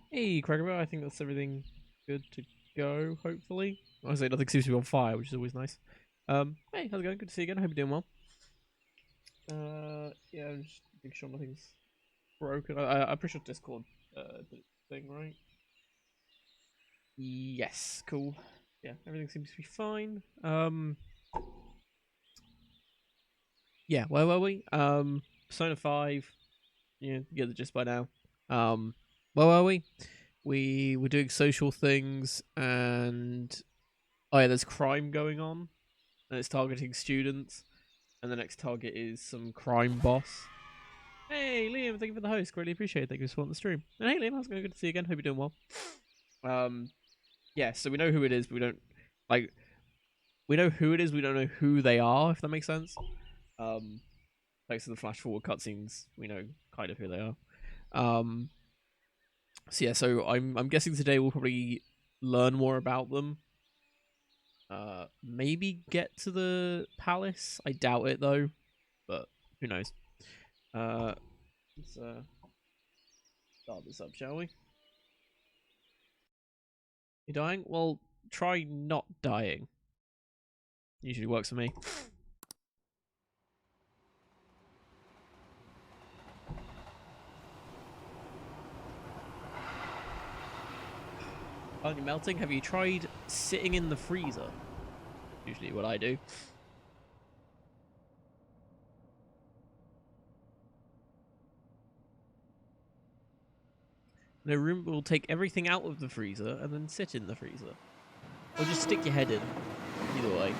Hey, Crackerbear, I think that's everything good to go, hopefully. I say nothing seems to be on fire, which is always nice. Hey, how's it going? Good to see you again. I hope you're doing well. Yeah, I'm just making sure nothing's broken. I'm pretty sure Discord did its thing, right? Yes, cool. Yeah, everything seems to be fine. Yeah, where were we? Persona 5. Yeah, you get the gist by now. Where were we? We were doing social things, and oh yeah, there's crime going on, and it's targeting students, and the next target is some crime boss. Hey Liam, thank you for the host. Greatly appreciate it. Thank you for supporting the stream. And hey Liam, how's it going? Good to see you again. Hope you're doing well. Um, yeah, so we know who it is, but we don't like. We know who it is. We don't know who they are. If that makes sense. Thanks to the flash forward cutscenes, we know kind of who they are. So yeah, so I'm guessing today we'll probably learn more about them. Maybe get to the palace. I doubt it though, but who knows? Let's start this up, shall we? You dying? Well, try not dying. Usually works for me. Aren't you melting? Have you tried sitting in the freezer? Usually what I do. The room will take everything out of the freezer and then sit in the freezer. Or just stick your head in. Either way.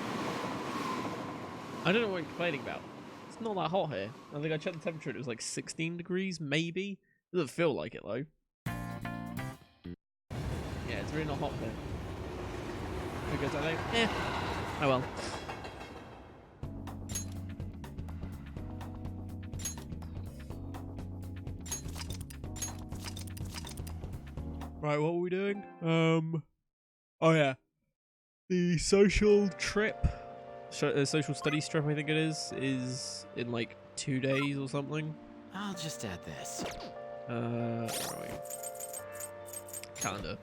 I don't know what you're complaining about. It's not that hot here. I think I checked the temperature and it was like 16 degrees, maybe. It doesn't feel like it though. Yeah, it's really not hot here. Because I think, oh well. Right, what were we doing? Oh yeah. The social trip, social studies trip, I think it is in like 2 days or something. I'll just add this. Right. Calendar.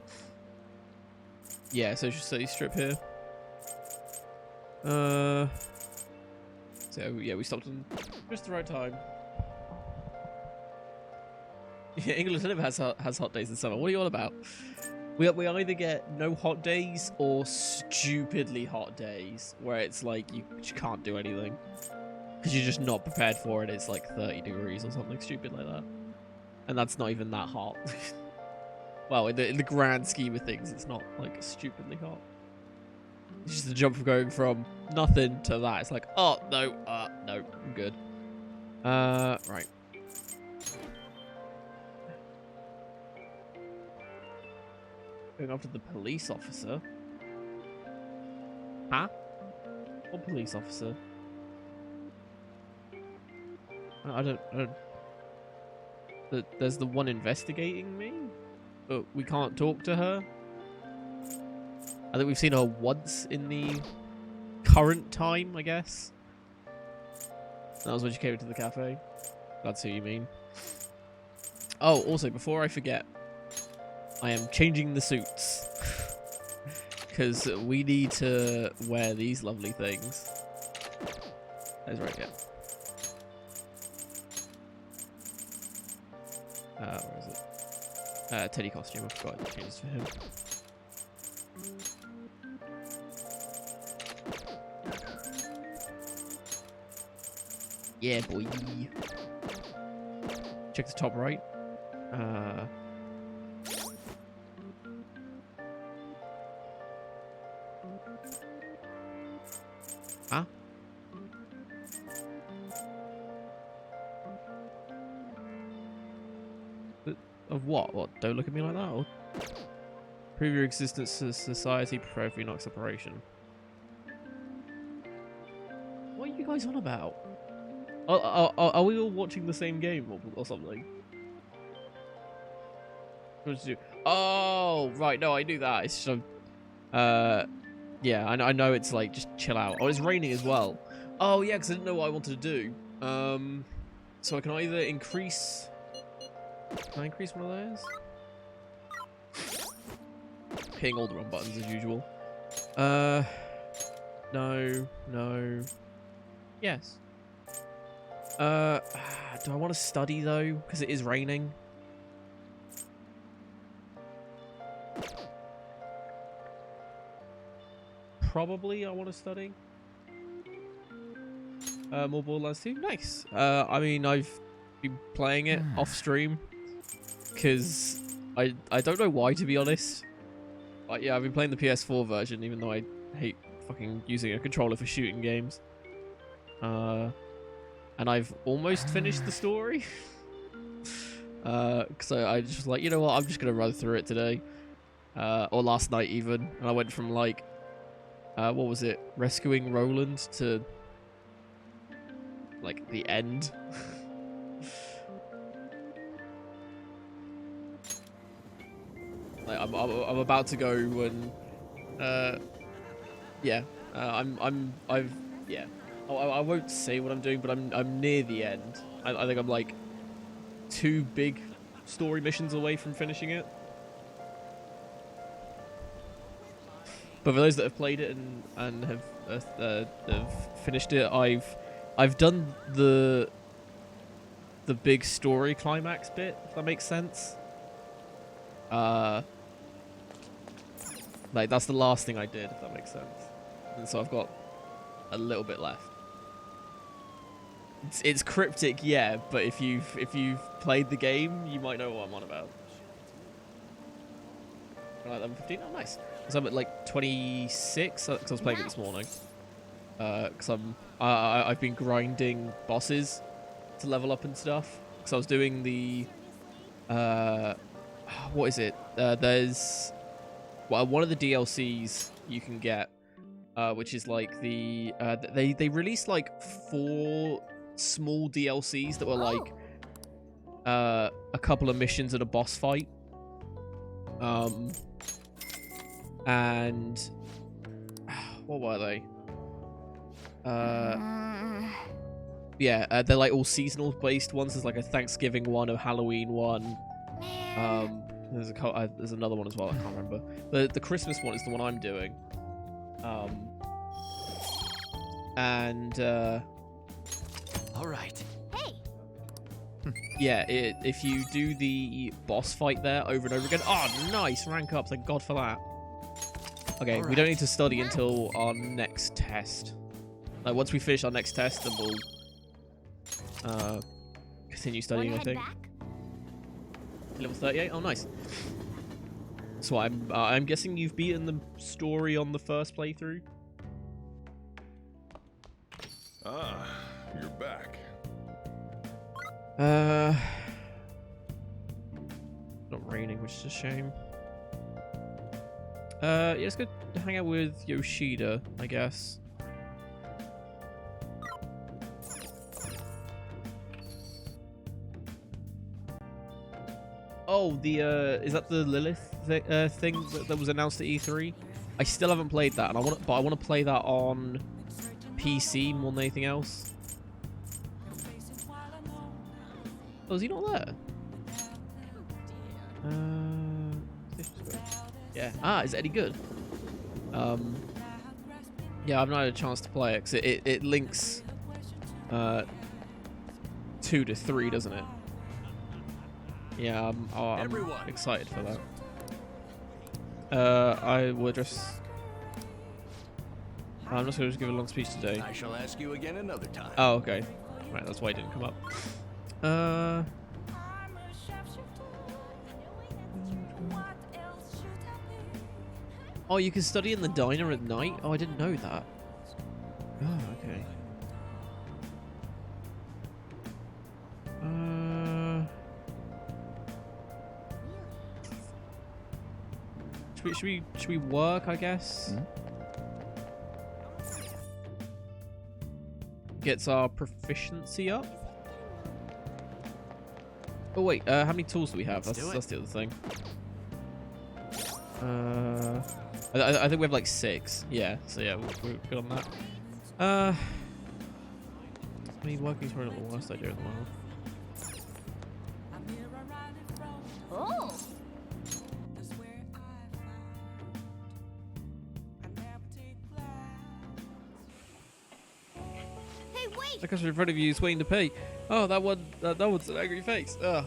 Yeah, social studies trip here. So yeah, we stopped in just the right time. Yeah, England never has hot days in summer. What are you on about? We either get no hot days or stupidly hot days where it's like you can't do anything because you're just not prepared for it. It's like 30 degrees or something stupid like that, and that's not even that hot. Well, in the grand scheme of things, it's not like stupidly hot. It's just the jump from going from nothing to that. It's like, oh no, no, I'm good. Right. Going after the police officer. Huh? What police officer? I don't. There's the one investigating me, but we can't talk to her. I think we've seen her once in the current time, I guess. That was when she came into the cafe. That's who you mean. Oh, also, before I forget, I am changing the suits. Because we need to wear these lovely things. That's right, yeah. Where is it? Teddy costume, I forgot to change this for him. Yeah, boy. Check the top right. Huh? Of what? What? Don't look at me like that? Or prove your existence to society, prepare for your next operation. What are you guys on about? Are we all watching the same game or something? What to do? Oh, right. No, I knew that. It's just, yeah, I know it's like, just chill out. Oh, it's raining as well. Oh, yeah, because I didn't know what I wanted to do. So I can either increase... Can I increase one of those? hitting all the wrong buttons as usual. No. Yes. Do I want to study though? Because it is raining. Probably I want to study. More Borderlands 2? Nice. I mean, I've been playing it off stream because I don't know why, to be honest. But yeah, I've been playing the PS4 version, even though I hate fucking using a controller for shooting games. And I've almost finished the story. So I just like, you know what, I'm just gonna run through it today. Or last night even. And I went from like, what was it? Rescuing Roland to like the end. Like I'm about to go and yeah. Yeah. I won't say what I'm doing, but I'm near the end. I think I'm like 2 big story missions away from finishing it. But for those that have played it and have finished it, I've done the big story climax bit, if that makes sense. Like that's the last thing I did, if that makes sense. And so I've got a little bit left. It's cryptic, yeah, but if you've played the game, you might know what I'm on about. Right, level 15. Oh, nice. So I'm at like 26 because I was playing it this morning. Because I've been grinding bosses to level up and stuff. Because I was doing the what is it? There's one of the DLCs you can get, which is like the they released like 4 small DLCs that were like a couple of missions and a boss fight. And what were they? Yeah, they're like all seasonal based ones. There's like a Thanksgiving one, a Halloween one. There's another one as well. I can't remember. The Christmas one is the one I'm doing. All right. Yeah, if you do the boss fight there over and over again. Oh, nice rank up! Thank God for that. Okay, we don't need to study until our next test. Like once we finish our next test, then we'll continue studying. I think. Level 38. Oh, nice. So I'm guessing you've beaten the story on the first playthrough. Ah, you're back. Not raining, which is a shame. Yeah, let's go hang out with Yoshida, I guess. Oh, is that the Lilith thing that was announced at E3? I still haven't played that, and I want to play that on PC more than anything else. Oh, is he not there? Yeah. Ah, is Eddie good? Yeah, I've not had a chance to play it because it links 2 to 3, doesn't it? Yeah, I'm excited for that. I will just. I'm just going to give a long speech today. I shall ask you again another time. Oh, okay. Right, that's why it didn't come up. Oh, you can study in the diner at night? Oh, I didn't know that. Oh, okay. Should we work, I guess? Hmm? Gets our proficiency up. Oh wait, how many tools do we have? That's the other thing. I think we have like 6. Yeah, so yeah, we're good on that. I mean, working's probably not the worst idea in the world. Oh. The customer in front of you is waiting to pay. Oh, that one's an angry face. Ugh.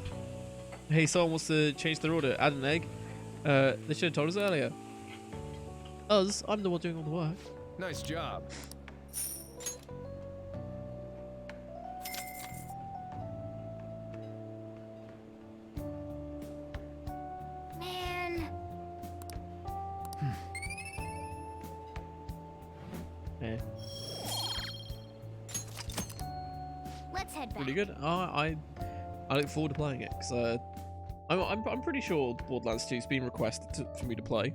Hey, someone wants to change their order. Add an egg. They should have told us earlier. Us? I'm the one doing all the work. Nice job. Man. Yeah. Let's head back. Pretty good. I look forward to playing it because I'm pretty sure Borderlands 2 has been requested for me to play.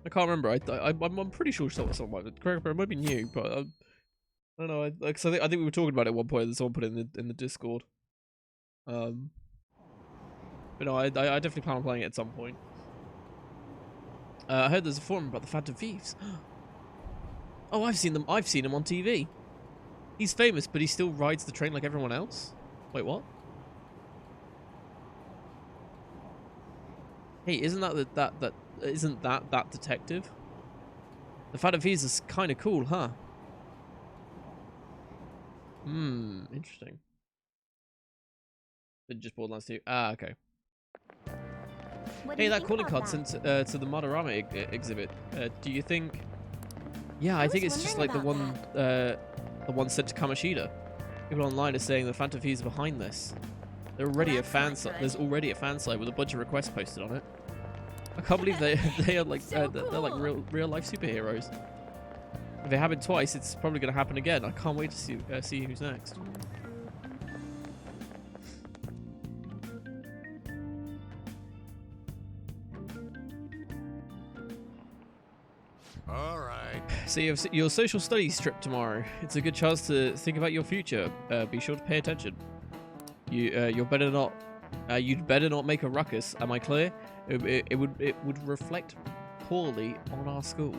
I can't remember. I'm pretty sure someone might. Correct, it might be new, but I don't know. I think we were talking about it at one point, and someone put it in the Discord. But no, I definitely plan on playing it at some point. I heard there's a forum about the Phantom Thieves. Oh, I've seen them. I've seen him on TV. He's famous, but he still rides the train like everyone else. Wait, what? Hey, isn't that detective? The Phantom Thieves is kind of cool, huh? Interesting. Did just Borderlands 2? Ah, okay. What do Hey, you that think calling about card that? sent to the Madarama exhibit. Do you think? Yeah, I think was it's just wondering like the one sent to Kamoshida. People online are saying the Phantom Thieves are behind this. There's already a that's fan not site. good. There's already a fan site with a bunch of requests posted on it. I can't believe they are like So they're like cool. real life superheroes. If it happened twice, it's probably going to happen again. I can't wait to see who's next. All right. So you have your social studies trip tomorrow. It's a good chance to think about your future. Be sure to pay attention. You'd better not make a ruckus. Am I clear? It would reflect poorly on our school.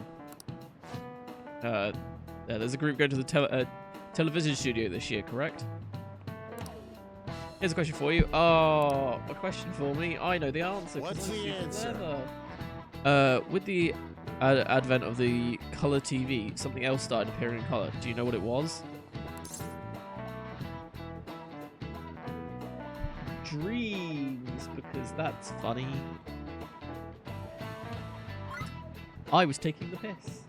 There's a group going to the television studio this year, correct? Here's a question for you. Oh, a question for me. I know the answer. 'cause What's I'm the super answer? clever. With the advent of the color TV, something else started appearing in color. Do you know what it was? Dreams, because that's funny. I was taking the piss.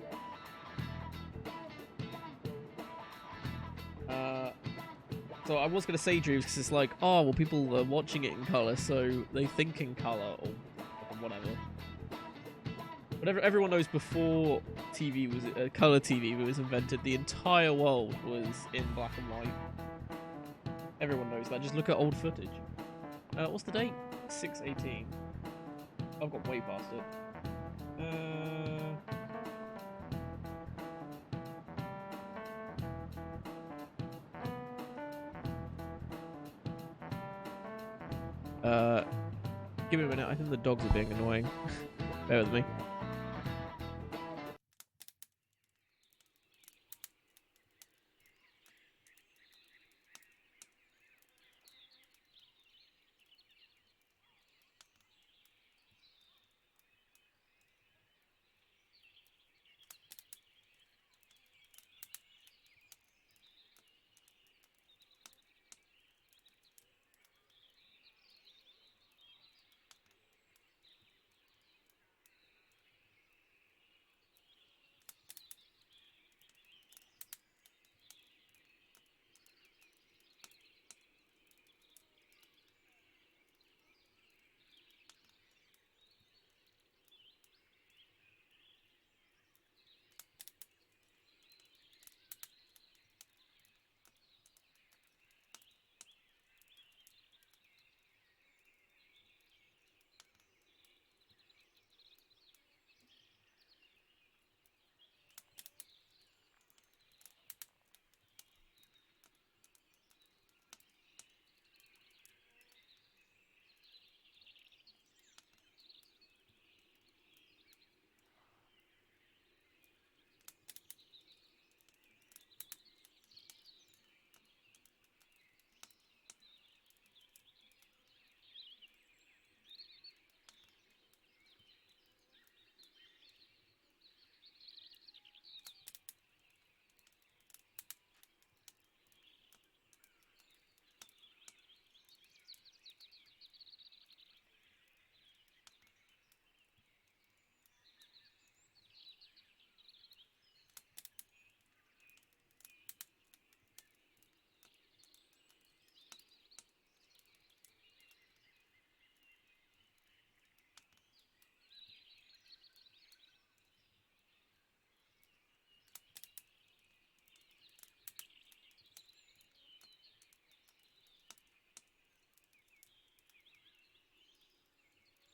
So I was going to say dreams because it's like, oh, well, people are watching it in color, so they think in color or whatever. But everyone knows before TV was color TV was invented, the entire world was in black and white. Everyone knows that. Just look at old footage. What's the date? 6/18. I've got way past it. Give me a minute. I think the dogs are being annoying. Bear with me.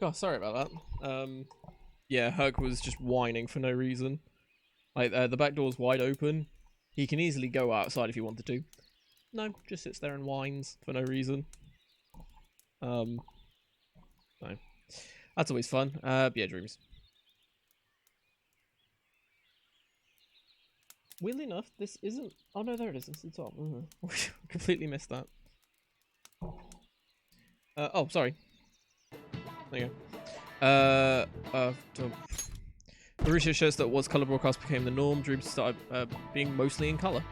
God, sorry about that. Yeah, Herc was just whining for no reason. Like, the back door's wide open. He can easily go outside if he wanted to. No, just sits there and whines for no reason. No. That's always fun. Yeah, dreams. Weirdly enough, this isn't... Oh no, there it is. It's the top. Completely missed that. Oh, sorry. There you go. The research shows that once color broadcast became the norm, dreams started being mostly in color.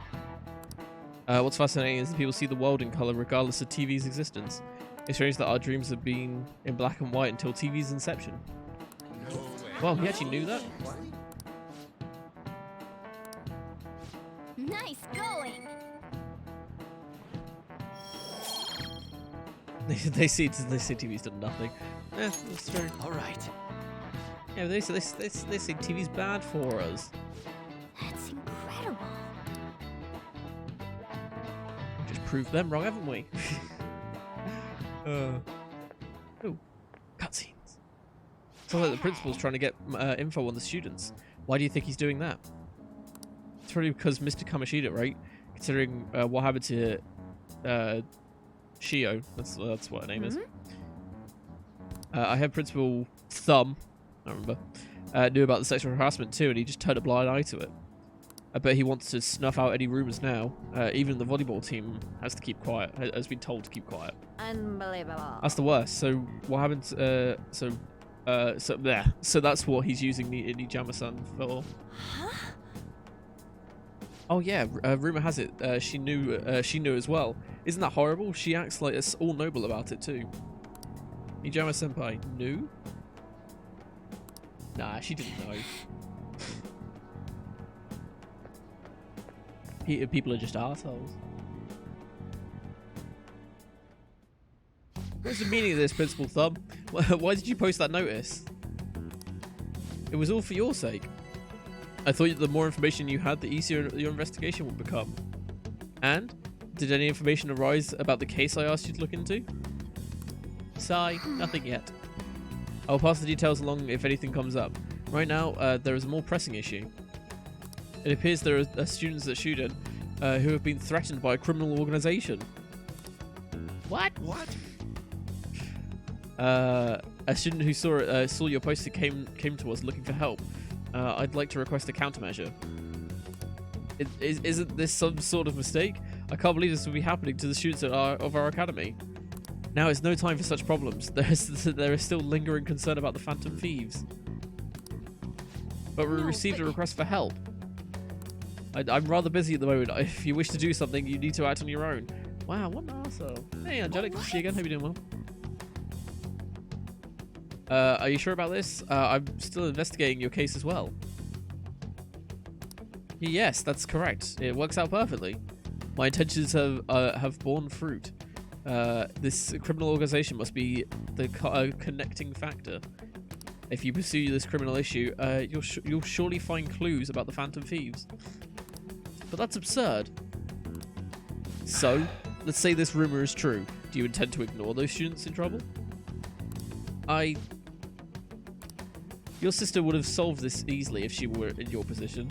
What's fascinating is that people see the world in color regardless of TV's existence. It's strange that our dreams have been in black and white until TV's inception. Well, he actually knew that. Nice going. They see TV's done nothing. Yeah, that's true. All right. Yeah, they say TV's bad for us. That's incredible. We just proved them wrong, haven't we? Ooh, cutscenes. So like the principal's trying to get info on the students. Why do you think he's doing that? It's probably because Mr. Kamishita, right? Considering what happened to Shio, that's what her name is. I had Principal Thumb, I remember, knew about the sexual harassment too, and he just turned a blind eye to it. I bet he wants to snuff out any rumors now. Even the volleyball team has to keep quiet, has been told to keep quiet. Unbelievable. That's the worst. So what happened? So that's what he's using the Nijama-san for. Huh? Oh yeah, rumor has it she knew as well. Isn't that horrible? She acts like it's all noble about it too. Nijama-senpai knew? Nah, she didn't know. People are just assholes. What's the meaning of this, Principal Thumb? Why did you post that notice? It was all for your sake. I thought the more information you had, the easier your investigation would become. And? Did any information arise about the case I asked you to look into? Sigh, nothing yet. I'll pass the details along if anything comes up. Right now, there is a more pressing issue. It appears there are students at Shuden who have been threatened by a criminal organization. What? What? A student who saw your poster came to us looking for help. I'd like to request a countermeasure. Isn't this some sort of mistake? I can't believe this would be happening to the students of our academy. Now is no time for such problems. There is still lingering concern about the Phantom Thieves. But we received a request for help. I'm rather busy at the moment. If you wish to do something, you need to act on your own. Wow, what an arsehole. Hey, Angelic, see you again. Hope you're doing well. Are you sure about this? I'm still investigating your case as well. Yes, that's correct. It works out perfectly. My intentions have borne fruit. This criminal organization must be the connecting factor. If you pursue this criminal issue, you'll surely find clues about the Phantom Thieves. But that's absurd. So, let's say this rumor is true. Do you intend to ignore those students in trouble? Your sister would have solved this easily if she were in your position.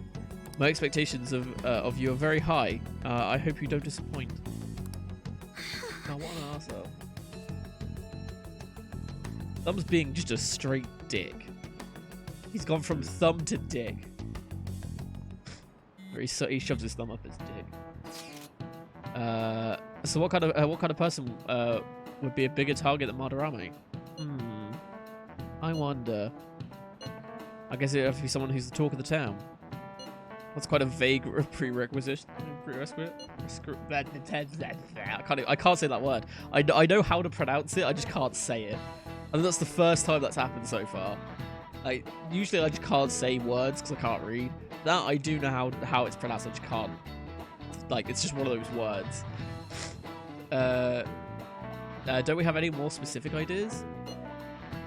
My expectations of you are very high. I hope you don't disappoint. Oh, what an arsehole. Thumb's being just a straight dick. He's gone from thumb to dick. Or he shoves his thumb up his dick. So what kind of person would be a bigger target than Madarame? I wonder. I guess it'd have to be someone who's the talk of the town. That's quite a vague prerequisite. I can't say that word. I know how to pronounce it, I just can't say it. And that's the first time that's happened so far. Usually I just can't say words because I can't read. Now I do know how it's pronounced, I just can't. It's just one of those words. Don't we have any more specific ideas?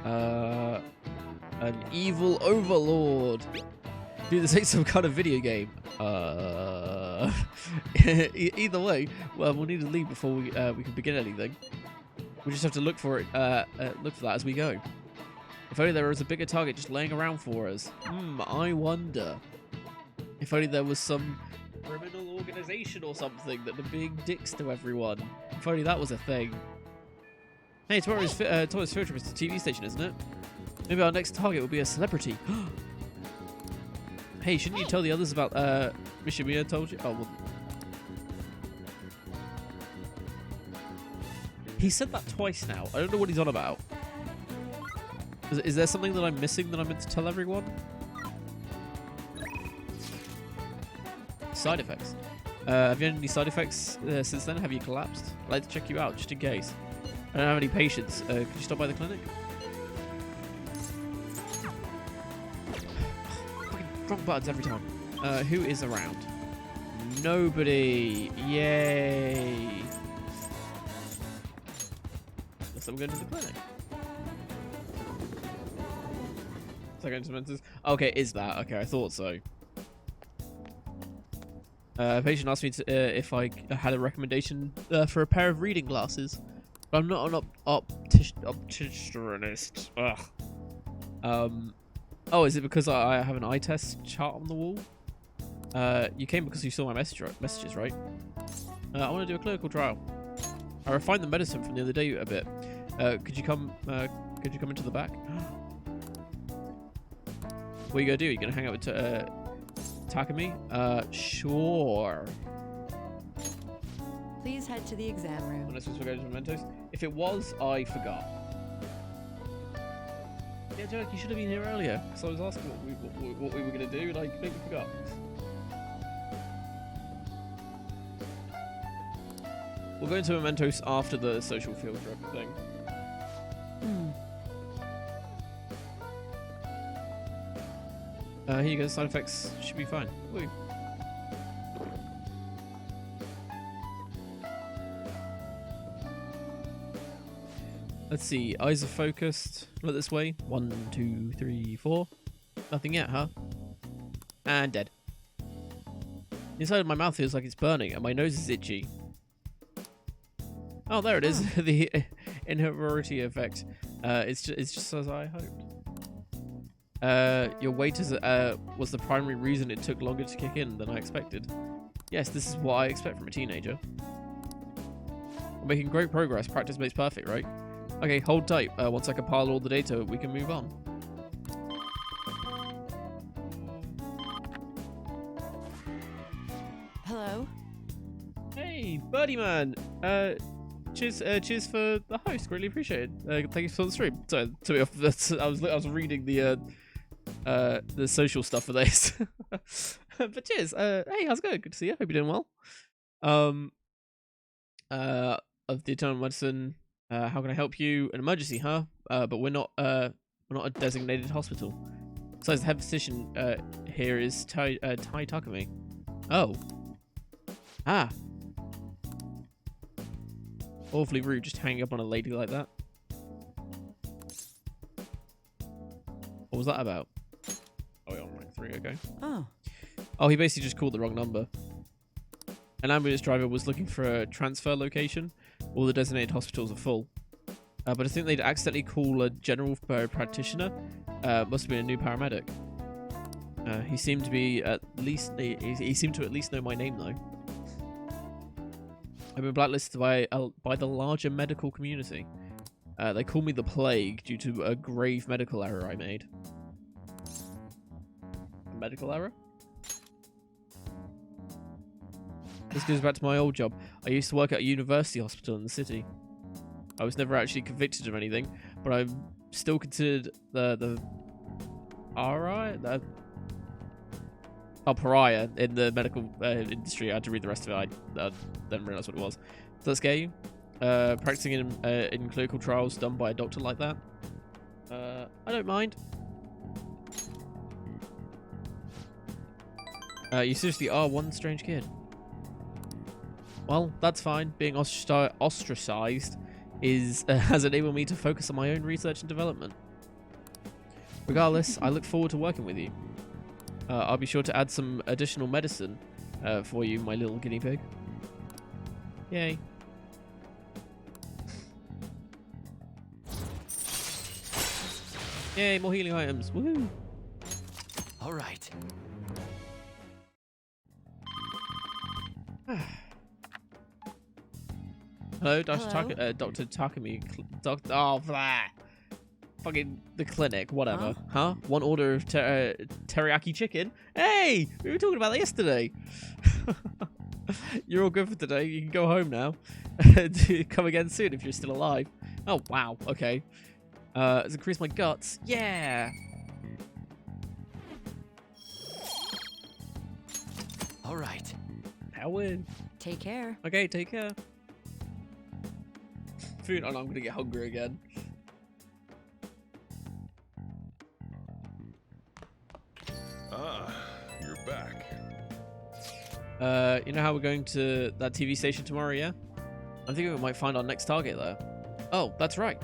An evil overlord. Dude, this ain't some kind of video game. Either way, well, we'll need to leave before we can begin anything. We just have to look for it. Look for that as we go. If only there was a bigger target just laying around for us. I wonder. If only there was some criminal organization or something that are being dicks to everyone. If only that was a thing. Hey, tomorrow's field trip is the TV station, isn't it? Maybe our next target will be a celebrity. Hey, shouldn't you tell the others about Mishimiya told you? Oh, well. He said that twice now. I don't know what he's on about. Is there something that I'm missing that I'm meant to tell everyone? Side effects. Have you had any side effects since then? Have you collapsed? I'd like to check you out, just in case. I don't have any patients. Could you stop by the clinic? Fucking wrong buttons every time. Who is around? Nobody. Yay. Looks like we're going to the clinic. Is that going to Mentos? Okay, is that? Okay, I thought so. A patient asked me if I had a recommendation for a pair of reading glasses. But I'm not an opticianist. Ugh. Oh, is it because I have an eye test chart on the wall? You came because you saw my messages, right? I want to do a clinical trial. I refined the medicine from the other day a bit. Could you come into the back? What are you gonna do? You gonna hang out with Takumi? Sure. Please head to the exam room. Unless we're going to Mementos. If it was, I forgot. Yeah, Jack, you should have been here earlier. Because I was asking what we were going to do, and I completely forgot. We'll go into Mementos after the social field trip thing. Here you go. Side effects should be fine. Woo. Let's see. Eyes are focused. Look this way. 1, 2, 3, 4. Nothing yet, huh? And dead. The inside of my mouth feels like it's burning, and my nose is itchy. Oh, there it is. The inhibitority effect. It's just as I hoped. Your weight was the primary reason it took longer to kick in than I expected. Yes, this is what I expect from a teenager. We're making great progress. Practice makes perfect, right? Okay, hold tight. Once I compile all the data, we can move on. Hello? Hey, Birdie Man! Cheers for the host. Greatly appreciated. Thank you for the stream. Sorry, to be off. I was reading the social stuff for this. But cheers. Hey, how's it going? Good to see you. Hope you're doing well. Of the Eternal Medicine. How can I help you? An emergency, huh? But we're not a designated hospital. Besides, the head physician here is Tai Takumi. Oh. Ah. Awfully rude, just hanging up on a lady like that. What was that about? Oh, we're on rank 3, okay. Oh, he basically just called the wrong number. An ambulance driver was looking for a transfer location. All the designated hospitals are full. But I think they'd accidentally call a general practitioner. Must have been a new paramedic. He seemed to be he seemed to at least know my name though. I've been blacklisted by the larger medical community. They call me the Plague due to a grave medical error I made. A medical error? This goes back to my old job. I used to work at a university hospital in the city. I was never actually convicted of anything, but I'm still considered the pariah in the medical industry. I had to read the rest of it. I didn't realize what it was. Does that scare you? Practicing in clinical trials done by a doctor like that? I don't mind. You seriously are one strange kid. Well, that's fine. Being ostracized has enabled me to focus on my own research and development. Regardless, I look forward to working with you. I'll be sure to add some additional medicine for you, my little guinea pig. Yay. Yay, more healing items. Woo! All right. Hello, Hello? Dr. Takumi. Oh, blah. Fucking the clinic, whatever. Huh? One order of teriyaki chicken? Hey! We were talking about that yesterday. You're all good for today. You can go home now. Come again soon if you're still alive. Oh, wow. Okay. It's increased my guts. Yeah! All right. Now win. Take care. Okay, take care. Food. Oh no, I'm gonna get hungry again. Ah, you're back. You know how we're going to that TV station tomorrow, yeah? I'm thinking we might find our next target there. Oh, that's right.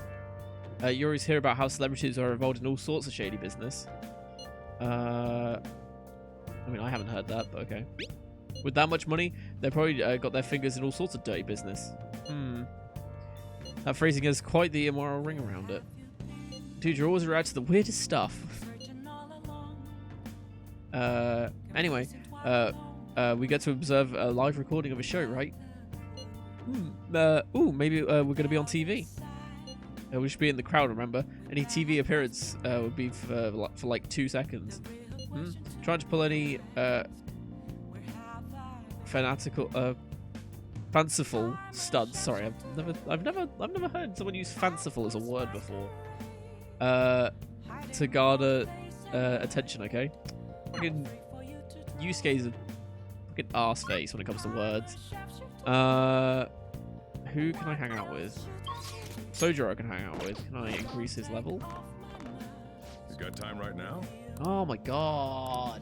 You always hear about how celebrities are involved in all sorts of shady business. I mean, I haven't heard that, but okay. With that much money, they probably got their fingers in all sorts of dirty business. That phrasing has quite the immoral ring around it. Dude, you're always reacting to the weirdest stuff. Anyway, we get to observe a live recording of a show, right? Ooh, maybe we're going to be on TV. We should be in the crowd, remember? Any TV appearance would be for like 2 seconds. Trying to pull any fanciful studs. Sorry, I've never heard someone use fanciful as a word before. To garner attention, okay? Fucking Yusuke's a fucking arse face when it comes to words. Who can I hang out with? Sojiro I can hang out with. Can I increase his level? You got time right now? Oh my god.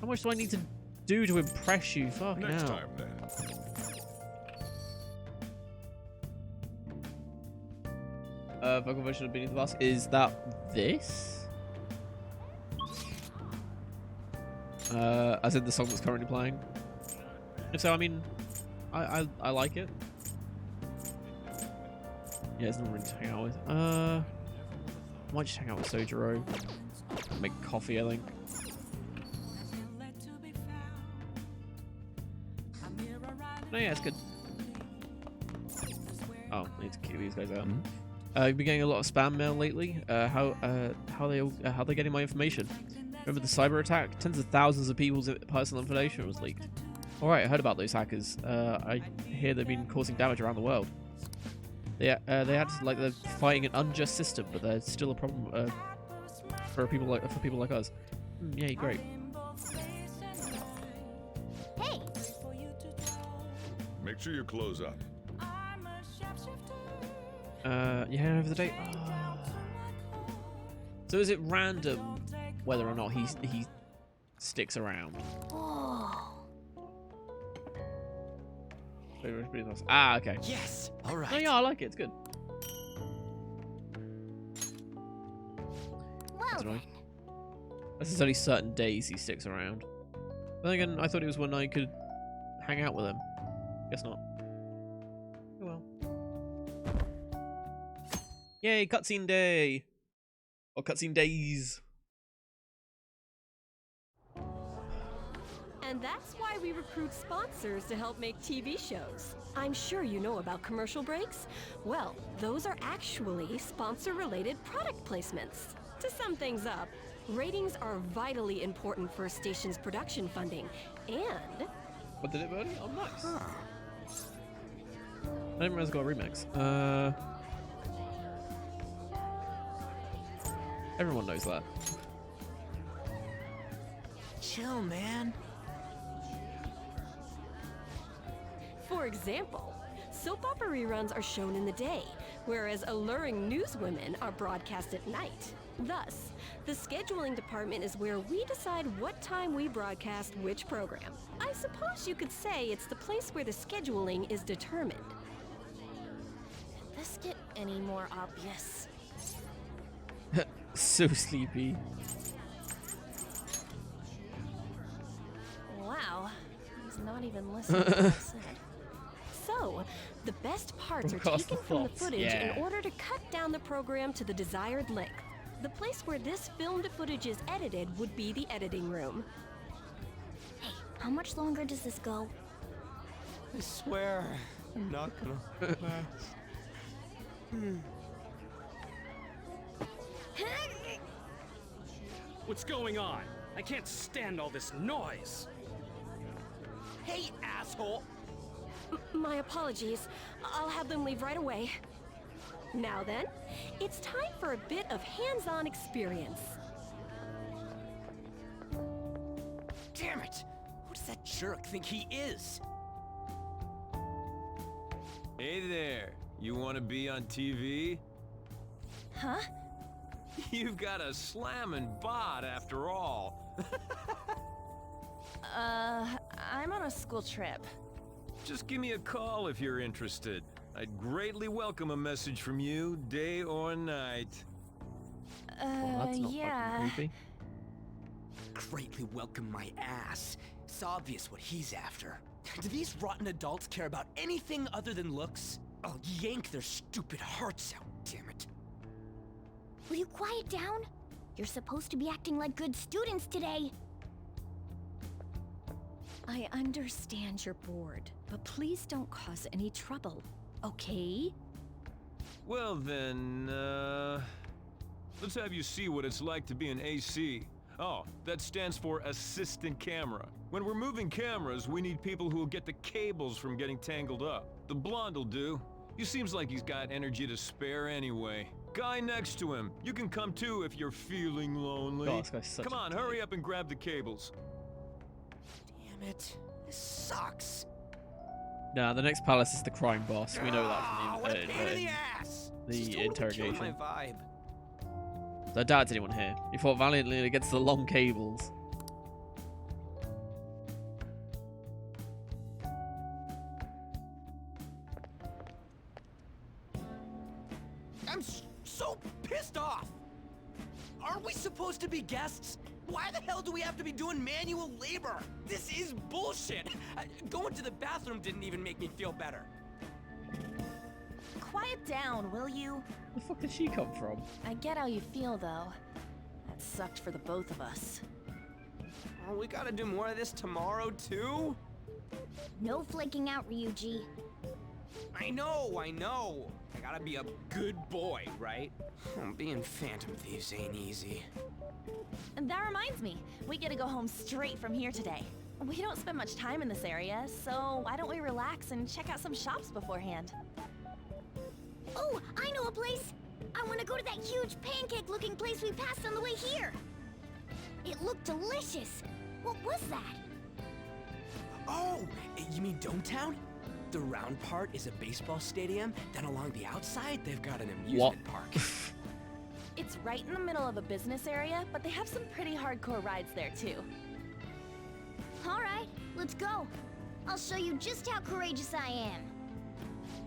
How much do I need to do to impress you? Fucking Next hell. time, then. Vocal version of Beneath the Mask. Is that this? As in the song that's currently playing? If so, I mean, I like it. Yeah, there's nothing really to hang out with. I might just hang out with Sojiro. Make coffee, I think. No, yeah, it's good. Oh, I need to keep these guys out. I've been getting a lot of spam mail lately. How they getting my information? Remember the cyber attack? Tens of thousands of people's personal information was leaked. All right, I heard about those hackers. I hear they've been causing damage around the world. They had like they're fighting an unjust system, but there's still a problem for people like us. Yeah, great. Hey! Make sure you close up. Yeah, over the date. So is it random whether or not he sticks around? Oh. Ah, okay. Yes. All right. No, yeah, I like it. It's good. Well That's then. annoying. There's only certain days he sticks around. But then again, I thought it was when I could hang out with him. Guess not. Oh well. Yay, cutscene day! Or cutscene days. And that's why we recruit sponsors to help make TV shows. I'm sure you know about commercial breaks. Well, those are actually sponsor-related product placements. To sum things up, ratings are vitally important for a station's production funding, and... What did it, Birdie? Oh, nice. I didn't realize I got a remix. Everyone knows that. Chill, man. For example, soap opera reruns are shown in the day, whereas alluring newswomen are broadcast at night. Thus, the scheduling department is where we decide what time we broadcast which program. I suppose you could say it's the place where the scheduling is determined. Did this get any more obvious? So sleepy. Wow. He's not even listening to what I said. So, the best parts are Broadcast taken the from the thoughts, footage yeah. in order to cut down the program to the desired length. The place where this filmed footage is edited would be the editing room. Hey, how much longer does this go? I swear, I'm not gonna last. What's going on? I can't stand all this noise. Hey, asshole! My apologies. I'll have them leave right away. Now then, it's time for a bit of hands-on experience. Damn it! Who does that jerk think he is? Hey there, you want to be on TV? Huh? You've got a slamming bod after all. I'm on a school trip. Just give me a call if you're interested. I'd greatly welcome a message from you, day or night. Well, that's not Yeah. fucking creepy. Greatly welcome my ass. It's obvious what he's after. Do these rotten adults care about anything other than looks? I'll yank their stupid hearts out, damn it. Will you quiet down? You're supposed to be acting like good students today. I understand you're bored, but please don't cause any trouble, okay? Well then, let's have you see what it's like to be an AC. Oh, that stands for assistant camera. When we're moving cameras, we need people who'll get the cables from getting tangled up. The blonde'll do. He seems like he's got energy to spare anyway. Guy next to him, you can come too if you're feeling lonely. God, this guy's such Come a on, dick. hurry up and grab the cables. Damn it. This sucks. Nah, the next palace is the crime boss. We know that from What the, a pain in the ass! the Just totally killed interrogation. my vibe. So I doubt it's anyone here. He fought valiantly against the long cables. I'm so pissed off! Aren't we supposed to be guests? Why the hell do we have to be doing manual labor? This is bullshit! Going to the bathroom didn't even make me feel better. Quiet down, will you? Where the fuck did she come from? I get how you feel, though. That sucked for the both of us. Oh, we gotta do more of this tomorrow, too? No flaking out, Ryuji. I know! I gotta be a good boy, right? Being Phantom Thieves ain't easy. And that reminds me, we get to go home straight from here today. We don't spend much time in this area, so why don't we relax and check out some shops beforehand? Oh, I know a place! I want to go to that huge pancake-looking place we passed on the way here! It looked delicious! What was that? Oh, you mean Dometown? The round part is a baseball stadium, then along the outside, they've got an amusement park. It's right in the middle of a business area, but they have some pretty hardcore rides there too. Alright, let's go. I'll show you just how courageous I am.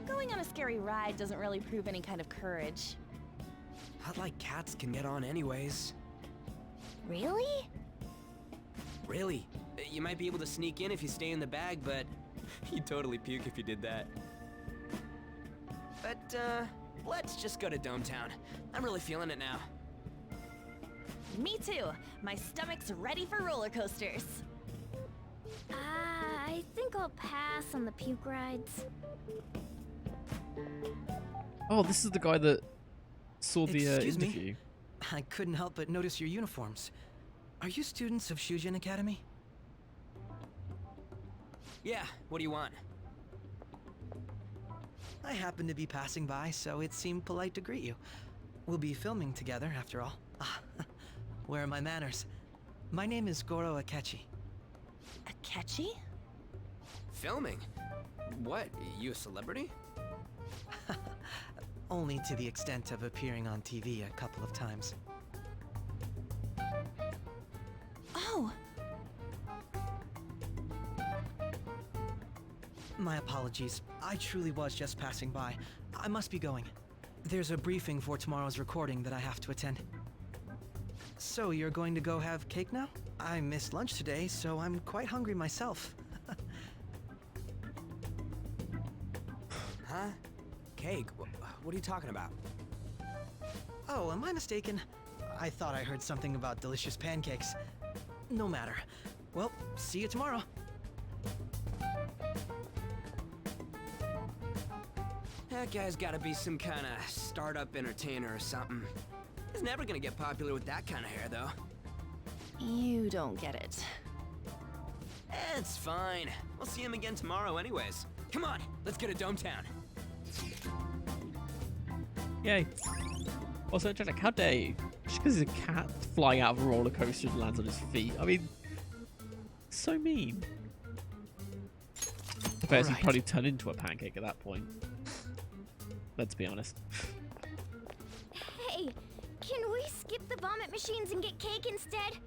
Going on a scary ride doesn't really prove any kind of courage. Not like cats can get on anyways. Really? Really? You might be able to sneak in if you stay in the bag, but you'd totally puke if you did that. But, let's just go to Dometown. I'm really feeling it now. Me too. My stomach's ready for roller coasters. I think I'll pass on the puke rides. Oh, this is the guy that saw the Excuse me? interview. I couldn't help but notice your uniforms. Are you students of Shujin Academy? Yeah, what do you want? I happened to be passing by, so it seemed polite to greet you. We'll be filming together, after all. Where are my manners? My name is Goro Akechi. Akechi? Filming? What, you a celebrity? Only to the extent of appearing on TV a couple of times. Oh, My apologies. I truly was just passing by. I must be going. There's a briefing for tomorrow's recording that I have to attend. So you're going to go have cake now? I missed lunch today, so I'm quite hungry myself. Huh? Cake? What are you talking about? Oh, am I mistaken? I thought I heard something about delicious pancakes. No matter. Well, see you tomorrow. That guy's gotta be some kind of startup entertainer or something. He's never gonna get popular with that kind of hair, though. You don't get it. It's fine. We'll see him again tomorrow anyways. Come on, let's get to Dometown. Yay. Also, Jack, how dare you? Just because he's a cat flying out of a roller coaster and lands on his feet. I mean, so mean. I bet he'd probably turn into a pancake at that point. Let's be honest. Hey, can we skip the vomit machines and get cake instead?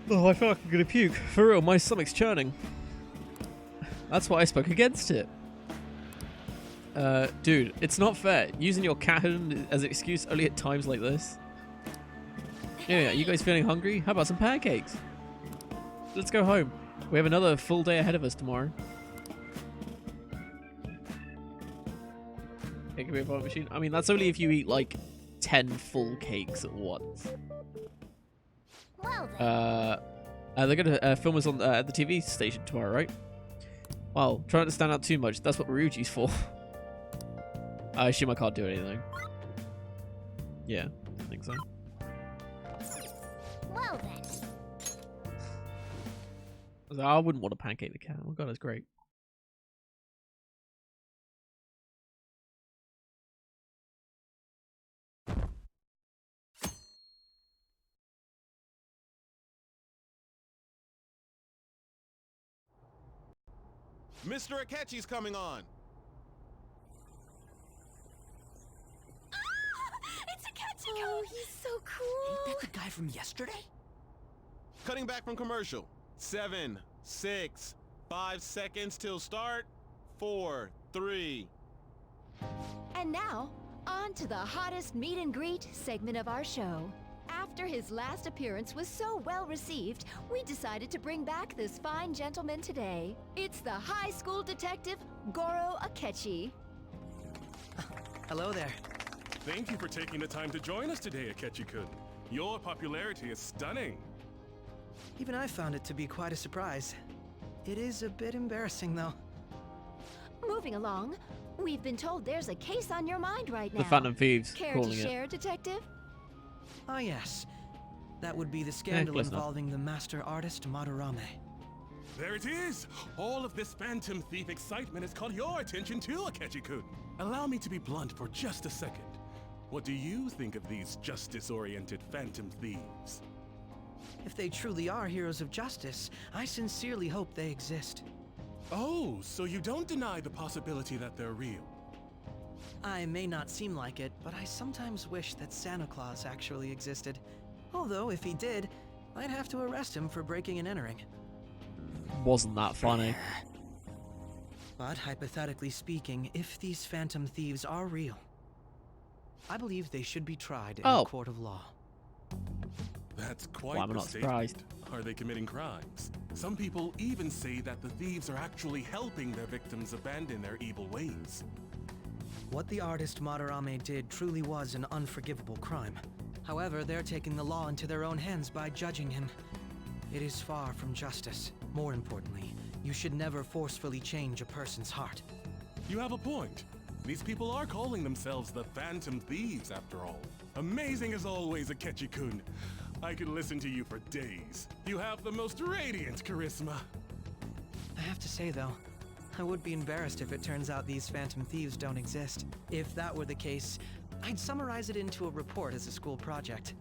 Oh, I feel like I'm gonna puke. For real, my stomach's churning. That's why I spoke against it. Dude, it's not fair. Using your cat as an excuse only at times like this. Yeah, you guys feeling hungry? How about some pancakes? Let's go home. We have another full day ahead of us tomorrow. Cake and vomit machine. I mean, that's only if you eat like 10 full cakes at once. Well then. They're gonna film us on at the TV station tomorrow, right? Well, try not to stand out too much. That's what Ryuji's for. I assume I can't do anything. Yeah, I think so. Well then. I wouldn't want to pancake the cat. Oh god, that's great. Mr. Akechi's coming on. It's Akechi! Oh, he's so cool. Ain't that the guy from yesterday? Cutting back from commercial. 7, 6, 5 seconds till start. 4, 3. And now, on to the hottest meet and greet segment of our show. After his last appearance was so well received, we decided to bring back this fine gentleman today. It's the high school detective, Goro Akechi. Hello there. Thank you for taking the time to join us today, Akechi-kun. Your popularity is stunning. Even I found it to be quite a surprise. It is a bit embarrassing, though. Moving along, we've been told there's a case on your mind right now. The Phantom Thieves Care calling to it. share, Detective? Ah, yes. That would be the scandal close enough. involving the master artist Madarame. There it is! All of this Phantom Thief excitement has caught your attention too, Akechi-kun. Allow me to be blunt for just a second. What do you think of these justice-oriented Phantom Thieves? If they truly are heroes of justice, I sincerely hope they exist. Oh, so you don't deny the possibility that they're real? I may not seem like it, but I sometimes wish that Santa Claus actually existed. Although, if he did, I'd have to arrest him for breaking and entering. Wasn't that funny? But hypothetically speaking, if these Phantom Thieves are real, I believe they should be tried in a court of law. That's quite Well, I'm the not statement. surprised. Are they committing crimes? Some people even say that the thieves are actually helping their victims abandon their evil ways. What the artist Madarame did truly was an unforgivable crime. However, they're taking the law into their own hands by judging him. It is far from justice. More importantly, you should never forcefully change a person's heart. You have a point. These people are calling themselves the Phantom Thieves, after all. Amazing as always, Akechi-kun. I could listen to you for days. You have the most radiant charisma. I have to say, though, I would be embarrassed if it turns out these Phantom Thieves don't exist. If that were the case, I'd summarize it into a report as a school project.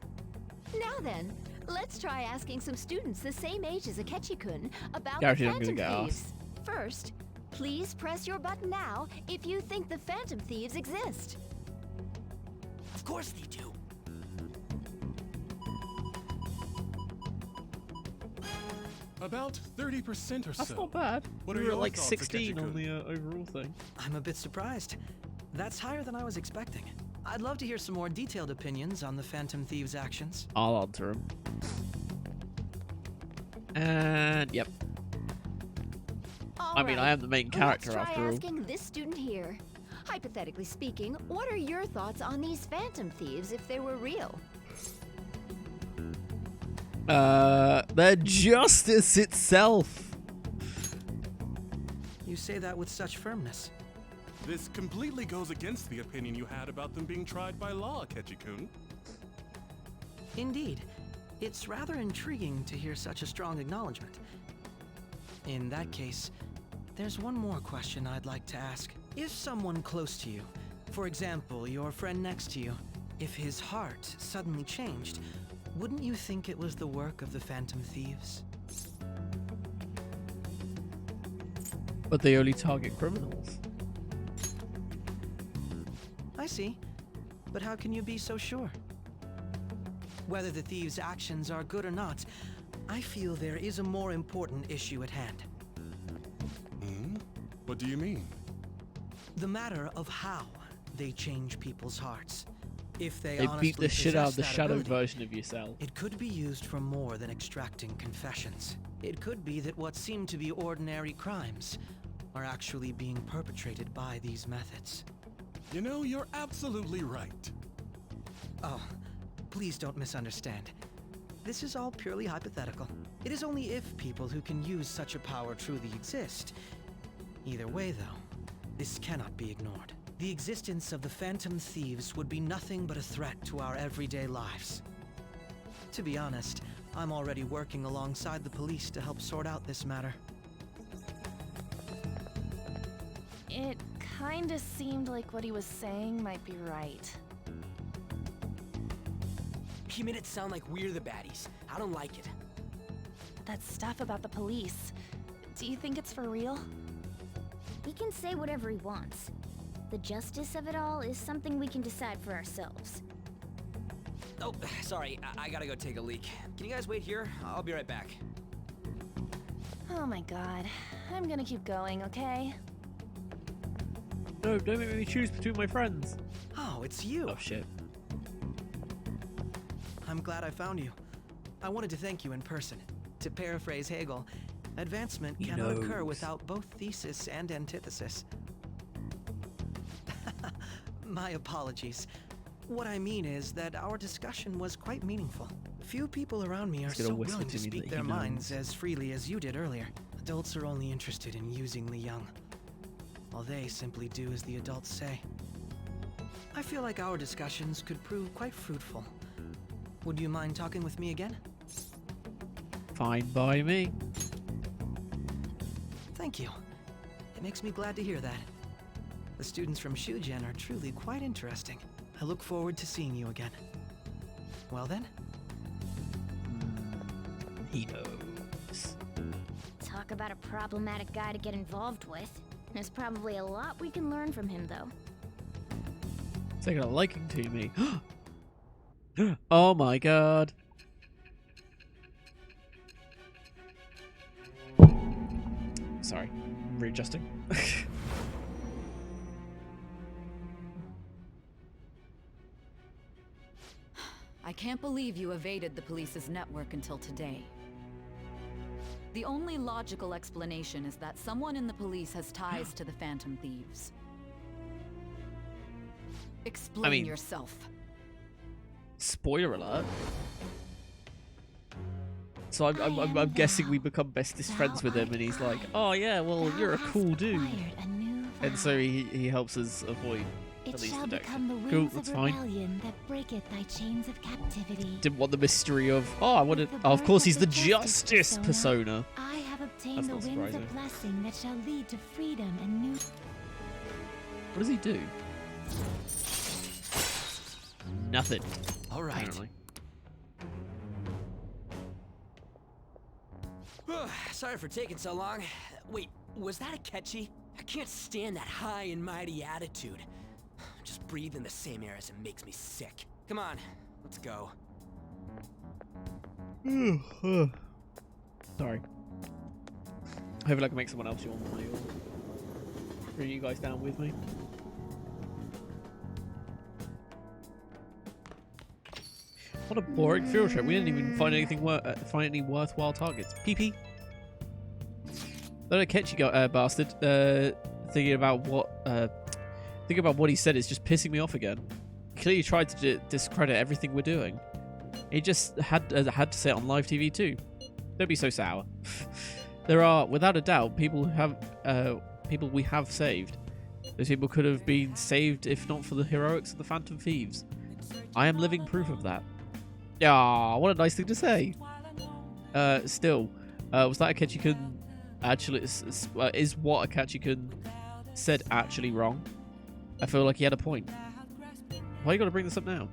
Now then, let's try asking some students the same age as Akechi-kun about Guaranteed the I'm gonna Phantom get Thieves. First, please press your button now if you think the Phantom Thieves exist. Of course they do. About 30% or so. That's not bad. What We are were your at like thoughts, 16 on Akechi-kun? the overall thing. I'm a bit surprised. That's higher than I was expecting. I'd love to hear some more detailed opinions on the Phantom Thieves' actions. I'll answer him. And yep. I mean, I am the main character let's try after all. asking this student here. Hypothetically speaking, what are your thoughts on these phantom thieves if they were real? They're justice itself. You say that with such firmness. This completely goes against the opinion you had about them being tried by law, Akechi-kun. Indeed. It's rather intriguing to hear such a strong acknowledgement. In that case, there's one more question I'd like to ask. If someone close to you, for example, your friend next to you, if his heart suddenly changed, wouldn't you think it was the work of the Phantom Thieves? But they only target criminals. I see. But how can you be so sure? Whether the thieves' actions are good or not, I feel there is a more important issue at hand. Hmm? What do you mean? The matter of how they change people's hearts. If they They honestly beat the shit out of the possess that shadow ability, version of yourself. it could be used for more than extracting confessions. It could be that what seem to be ordinary crimes are actually being perpetrated by these methods. You know, you're absolutely right. Oh, please don't misunderstand. This is all purely hypothetical. It is only if people who can use such a power truly exist. Either way, though, this cannot be ignored. The existence of the Phantom Thieves would be nothing but a threat to our everyday lives. To be honest, I'm already working alongside the police to help sort out this matter. It kinda seemed like what he was saying might be right. He made it sound like we're the baddies. I don't like it. That stuff about the police. Do you think it's for real? He can say whatever he wants. The justice of it all is something we can decide for ourselves. Oh, sorry. I gotta go take a leak. Can you guys wait here? I'll be right back. Oh my god. I'm gonna keep going, okay? No, don't make me choose between my friends. Oh, it's you. Oh shit. I'm glad I found you. I wanted to thank you in person. To paraphrase Hegel, advancement He cannot occur knows. without both thesis and antithesis. My apologies. What I mean is that our discussion was quite meaningful. Few people around me are He's gonna so whisper willing to to me speak that their he minds knows. as freely as you did earlier. Adults are only interested in using the young, while they simply do as the adults say. I feel like our discussions could prove quite fruitful. Would you mind talking with me again? Fine by me. Thank you. It makes me glad to hear that. The students from Shugen are truly quite interesting. I look forward to seeing you again. Well then? He knows. Talk about a problematic guy to get involved with. There's probably a lot we can learn from him, though. Taking a liking to me. Oh my god. Sorry, I'm readjusting. I can't believe you evaded the police's network until today. The only logical explanation is that someone in the police has ties to the Phantom Thieves. Explain yourself. Spoiler alert. So I'm guessing we become bestest friends with him, and he's like, "Oh yeah, well you're a cool dude," and so he helps us avoid It at least shall detection. become the Cool, wings that's of fine. rebellion that breaketh thy chains of captivity. Didn't want the mystery of I wanted. Oh, of course he's the Justice persona. I have obtained That's the not winds surprising. of blessing that shall lead to freedom and new. What does he do? Nothing. All right. Apparently. Sorry for taking so long. Wait, was that Akechi? I can't stand that high and mighty attitude. Just breathing the same air as him makes me sick. Come on, let's go. Sorry. Hopefully I can make someone else yawn when I yawn. Bring you guys down with me. What a boring field trip. We didn't even find anything find any worthwhile targets. PP. That Akechi bastard thinking about what he said is just pissing me off again. He clearly tried to discredit everything we're doing. He just had to say it on live TV too. Don't be so sour. There are, without a doubt, people we have saved. Those people could have been saved if not for the heroics of the Phantom Thieves. I am living proof of that. Ah, what a nice thing to say. Still, was that Akechi-kun actually is what Akechi-kun said actually wrong? I feel like he had a point. Why you gotta bring this up now?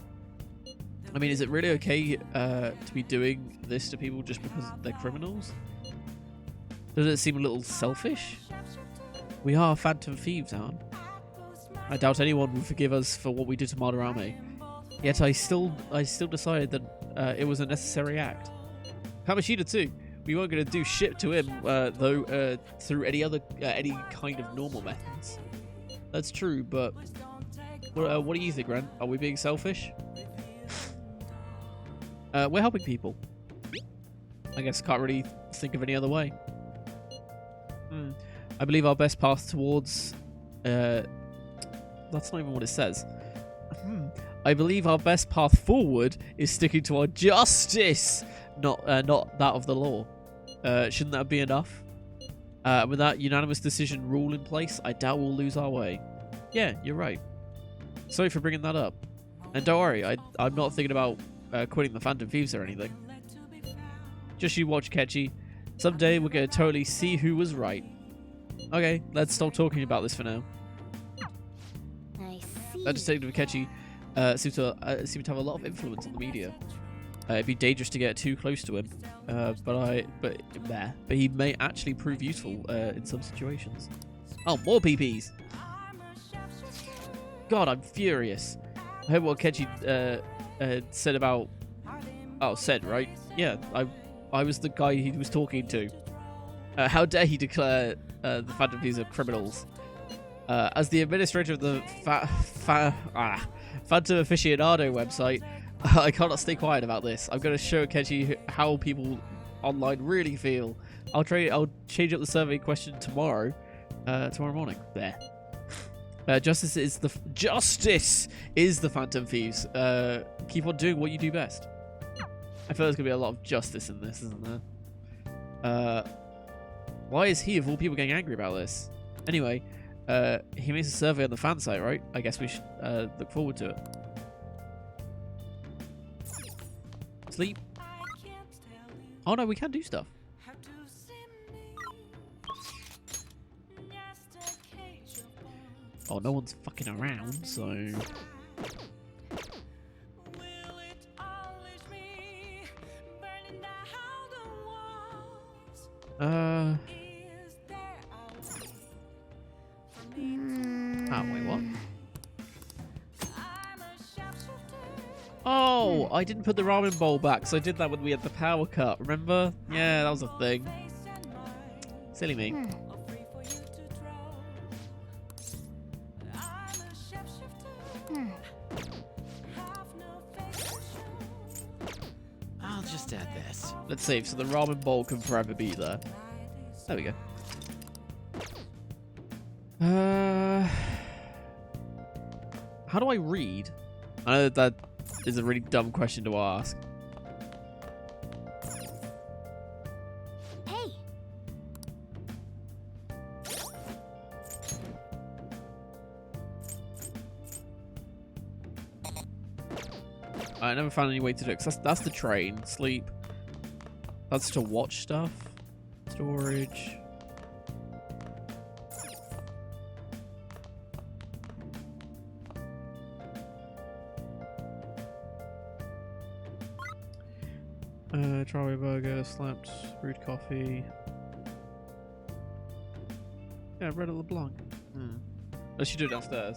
I mean, is it really okay to be doing this to people just because they're criminals? Does it seem a little selfish? We are Phantom Thieves, Anne. I doubt anyone would forgive us for what we did to Madarame. Yet I still decided that it was a necessary act. Kamishita too. We weren't going to do shit to him, though, through any kind of normal methods. That's true, but what do you think, Ren? Are we being selfish? We're helping people. I guess can't really think of any other way. I believe our best path towards... that's not even what it says. I believe our best path forward is sticking to our justice, not that of the law. Shouldn't that be enough? With that unanimous decision rule in place, I doubt we'll lose our way. Yeah, you're right. Sorry for bringing that up. And don't worry, I'm not thinking about quitting the Phantom Thieves or anything. Just you watch, Kechi. Someday we're going to totally see who was right. Okay, let's stop talking about this for now. I see. That Detective Kechi seems to have a lot of influence on the media. It'd be dangerous to get too close to him, but he may actually prove useful in some situations. Oh, more PPs! God, I'm furious. I heard what Kechi said about... Oh, said, right? Yeah, I was the guy he was talking to. How dare he declare the Phantom Thieves are criminals? As the administrator of the Phantom Aficionado website, I cannot stay quiet about this. I'm going to show Kechi how people online really feel. I'll change up the survey question tomorrow morning. There. Justice is the Phantom Thieves. Keep on doing what you do best. I feel there's going to be a lot of justice in this, isn't there? Why is he, of all people, getting angry about this? Anyway, he makes a survey on the fan site, right? I guess we should look forward to it. Sleep. Oh no, we can do stuff. Oh, no one's fucking around, so... Oh, wait, what? Oh, I didn't put the ramen bowl back, so I did that when we had the power cut, remember? Yeah, that was a thing. Silly me. I'll just add this. Let's save, so the ramen bowl can forever be there. There we go. How do I read? I know that is a really dumb question to ask. Hey. I never found any way to do it, 'cause that's the train. Sleep. That's to watch stuff. Storage. Strawberry burger, slapped, brewed coffee. Yeah, Red at LeBlanc. Let's do it downstairs.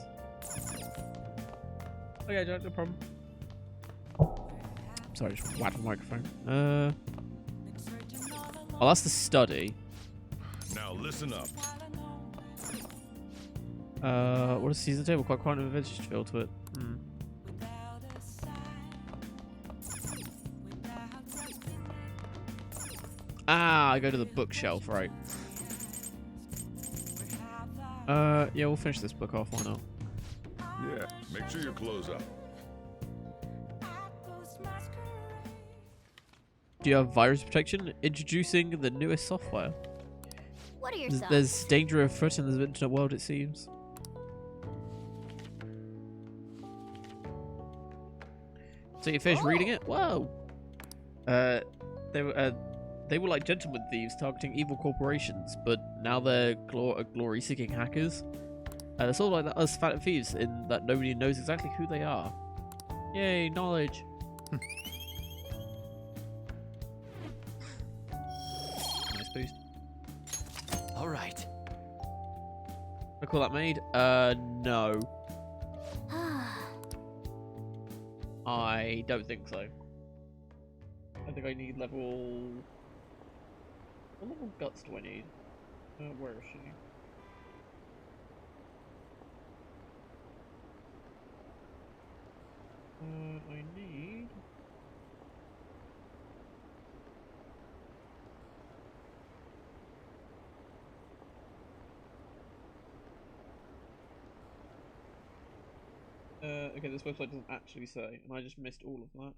Okay, no problem. Sorry, just whacked the microphone. Oh, that's the study. Now listen up. What is the season table? Quite a vintage feel to it. Ah, I go to the bookshelf, right. Yeah, we'll finish this book off. Why not? Yeah, make sure you close up. Do you have virus protection? Introducing the newest software. What are your There's danger afoot in the internet world, it seems. So you finished reading it? Whoa! They were like gentlemen thieves targeting evil corporations, but now they're glory-seeking hackers. They're sort of like us Phantom Thieves in that nobody knows exactly who they are. Yay, knowledge! Nice boost. All right. I call that made? No. I don't think so. I think I need level... What level guts do I need? Where is she? I need... okay, this website doesn't actually say, and I just missed all of that.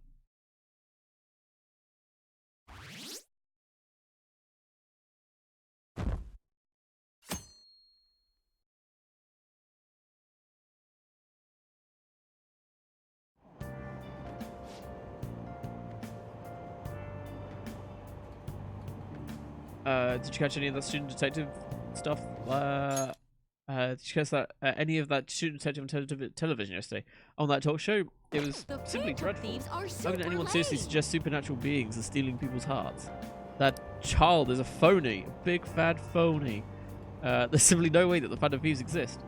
Did you catch any of that student detective stuff? Did you catch that any of that student detective on television yesterday? On that talk show, it was simply dreadful. How can anyone seriously suggest supernatural beings are stealing people's hearts? That child is a phony, a big fat phony. There's simply no way that the Phantom Thieves exist.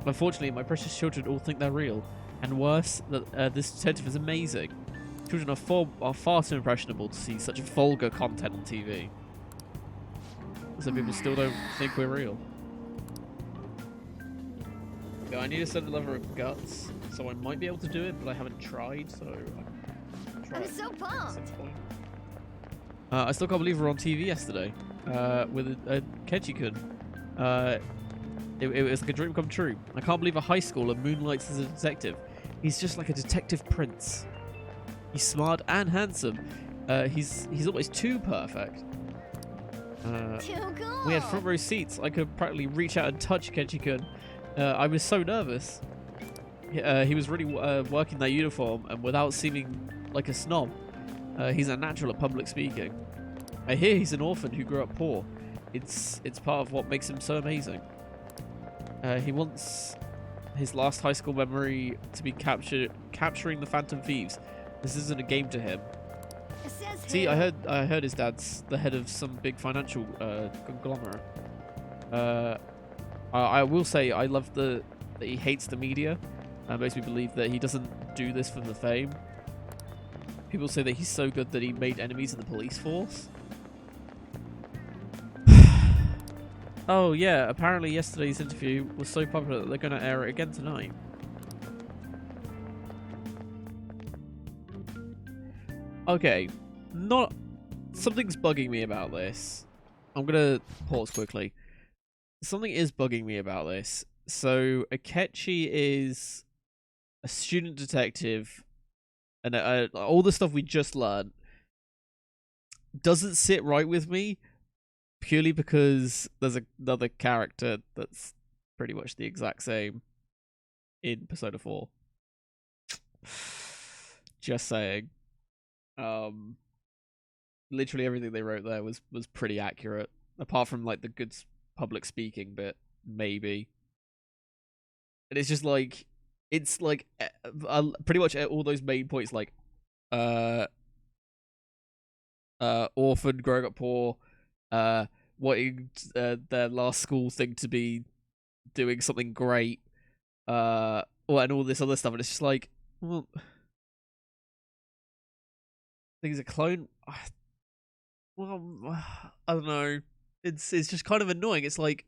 Unfortunately, my precious children all think they're real, and worse, that this detective is amazing. Children are far too impressionable to see such vulgar content on TV. So people still don't think we're real. Yeah, I need a certain level of guts, so I might be able to do it, but I haven't tried, so I'll try I'm it so at pumped. some point. I still can't believe we were on TV yesterday with a Kechi-kun. It was like a dream come true. I can't believe a high schooler moonlights as a detective. He's just like a detective prince. He's smart and handsome. He's almost too perfect. Too cool. We had front row seats. I could practically reach out and touch Kechi-kun. I was so nervous. He was really working that uniform, and without seeming like a snob. He's a natural at public speaking. I hear he's an orphan who grew up poor. It's part of what makes him so amazing. He wants his last high school memory to be capturing the Phantom Thieves. This isn't a game to him. See, I heard his dad's the head of some big financial conglomerate. I will say I love that he hates the media. Makes me believe that he doesn't do this for the fame. People say that he's so good that he made enemies in the police force. Oh yeah, apparently yesterday's interview was so popular that they're going to air it again tonight. Okay, something's bugging me about this. I'm going to pause quickly. Something is bugging me about this. So Akechi is a student detective, and all the stuff we just learned doesn't sit right with me, purely because there's another character that's pretty much the exact same in Persona 4. Just saying. Literally everything they wrote there was pretty accurate, apart from like the good public speaking bit, maybe. And it's just like, it's like pretty much all those main points, like orphan, growing up poor, wanting their last school thing to be doing something great, and all this other stuff, and it's just like, well, I think he's a clone. Well, I don't know. It's just kind of annoying. It's like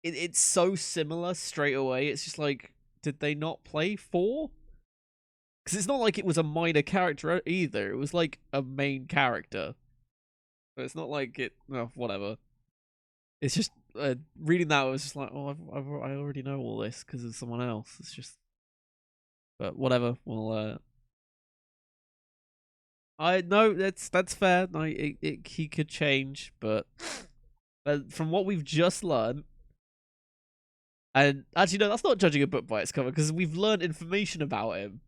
it's so similar straight away. It's just like, did they not play 4? Because it's not like it was a minor character either. It was like a main character. So it's not like it. Oh, whatever. It's just reading that, I was just like, oh, I already know all this because of someone else. It's just, but whatever. Well, I know that's fair. No, he could change, but from what we've just learned, and actually no, that's not judging a book by its cover because we've learned information about him.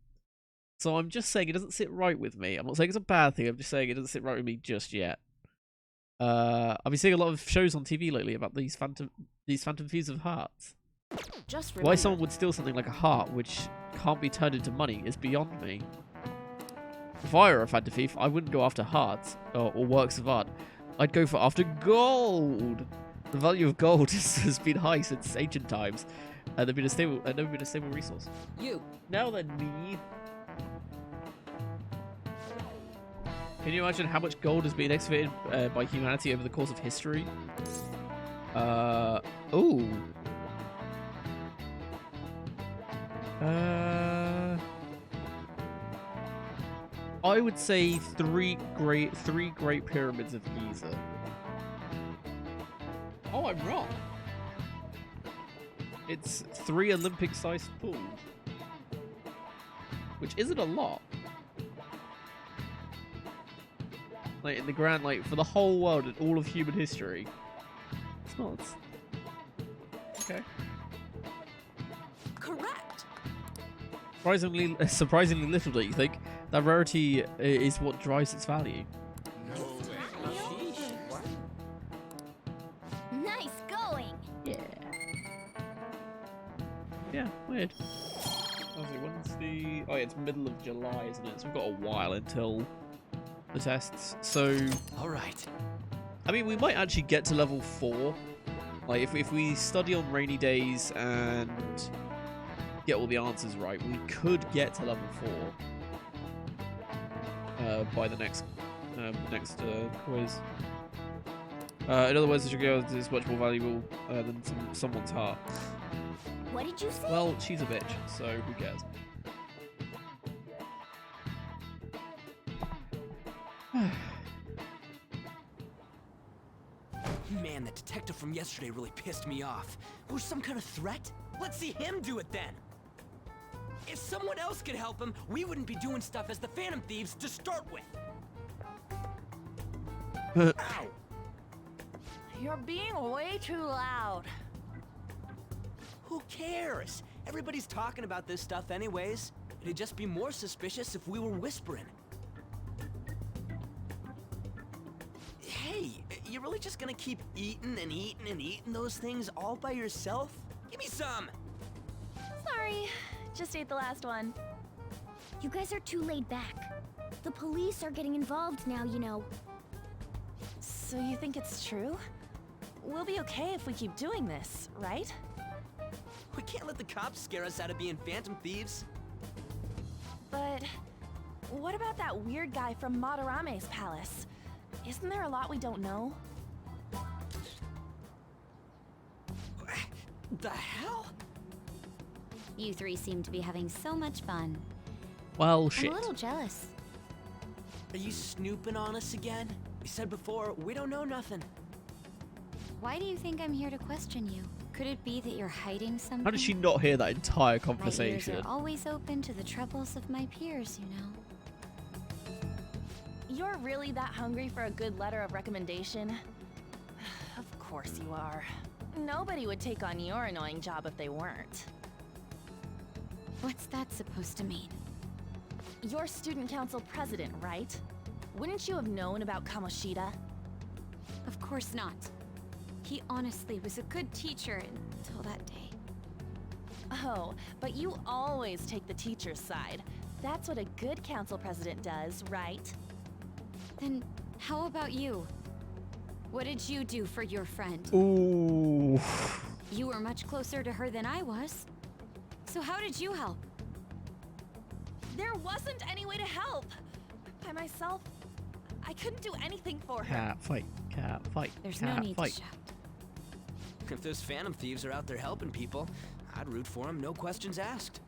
So I'm just saying it doesn't sit right with me. I'm not saying it's a bad thing. I'm just saying it doesn't sit right with me just yet. I've been seeing a lot of shows on TV lately about these phantom thieves of hearts. Just Why someone would steal something like a heart which can't be turned into money is beyond me. If I were a phantom thief, I wouldn't go after hearts or works of art. I'd go after gold. The value of gold has been high since ancient times. Never been a stable resource. You. Now then, me. Can you imagine how much gold has been excavated by humanity over the course of history? Ooh. I would say three great pyramids of Giza. Oh, I'm wrong. It's 3 Olympic-sized pools, which isn't a lot. Like in the grand, like for the whole world and all of human history, it's not. Okay. Correct. Surprisingly little, don't you think? That rarity is what drives its value. Nice going. Yeah. Yeah, weird. When's the? Oh yeah, it's middle of July, isn't it? So we've got a while until the tests. So. All right. I mean, we might actually get to level 4. Like, if we study on rainy days and get all the answers right, we could get to level 4 by the next quiz. In other words, the girl is much more valuable than someone's heart. What did you say? Well, she's a bitch, so who cares? Man, that detective from yesterday really pissed me off. Was some kind of threat? Let's see him do it then. If someone else could help him, we wouldn't be doing stuff as the Phantom Thieves to start with. Ow! You're being way too loud. Who cares? Everybody's talking about this stuff anyways. It'd just be more suspicious if we were whispering. Hey, you really just gonna keep eating and eating and eating those things all by yourself? Give me some! Sorry, just ate the last one. You guys are too laid back. The police are getting involved now, you know. So you think it's true? We'll be okay if we keep doing this, right? We can't let the cops scare us out of being Phantom Thieves. But what about that weird guy from Madarame's palace? Isn't there a lot we don't know? The hell? You 3 seem to be having so much fun. Well, shit. I'm a little jealous. Are you snooping on us again? We said before, we don't know nothing. Why do you think I'm here to question you? Could it be that you're hiding something? How did she not hear that entire My conversation? ears are always open to the troubles of my peers, you know. You're really that hungry for a good letter of recommendation? Of course you are. Nobody would take on your annoying job if they weren't. What's that supposed to mean? You're student council president, right? Wouldn't you have known about Kamoshida? Of course not. He honestly was a good teacher until that day. Oh, but you always take the teacher's side. That's what a good council president does, right? Then how about you? What did you do for your friend? Ooh. You were much closer to her than I was. So how did you help? There wasn't any way to help. By myself, I couldn't do anything for her. Cat fight. Cat fight. There's cat no need fight. to shout. If those Phantom Thieves are out there helping people, I'd root for them, no questions asked.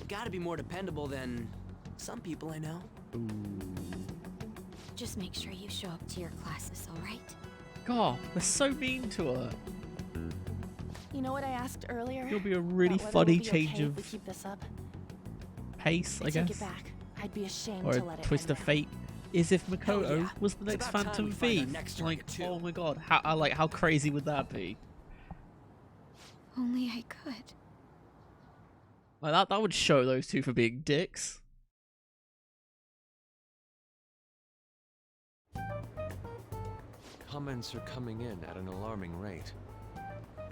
Gotta be more dependable than some people I know. Ooh. Just make sure you show up to your classes, all right? God, they're so mean to her. You know what I asked earlier? It'll be a really About whether funny we'll be change okay if of we keep this up. pace, I I take guess. it back. I'd be ashamed Or to a let it twist end of there. fate is if Makoto yeah. was the It's next about time Phantom we find our Thief. next Like, target, too. oh my god, how crazy would that be? Only I could. Like that would show those two for being dicks. Comments are coming in at an alarming rate.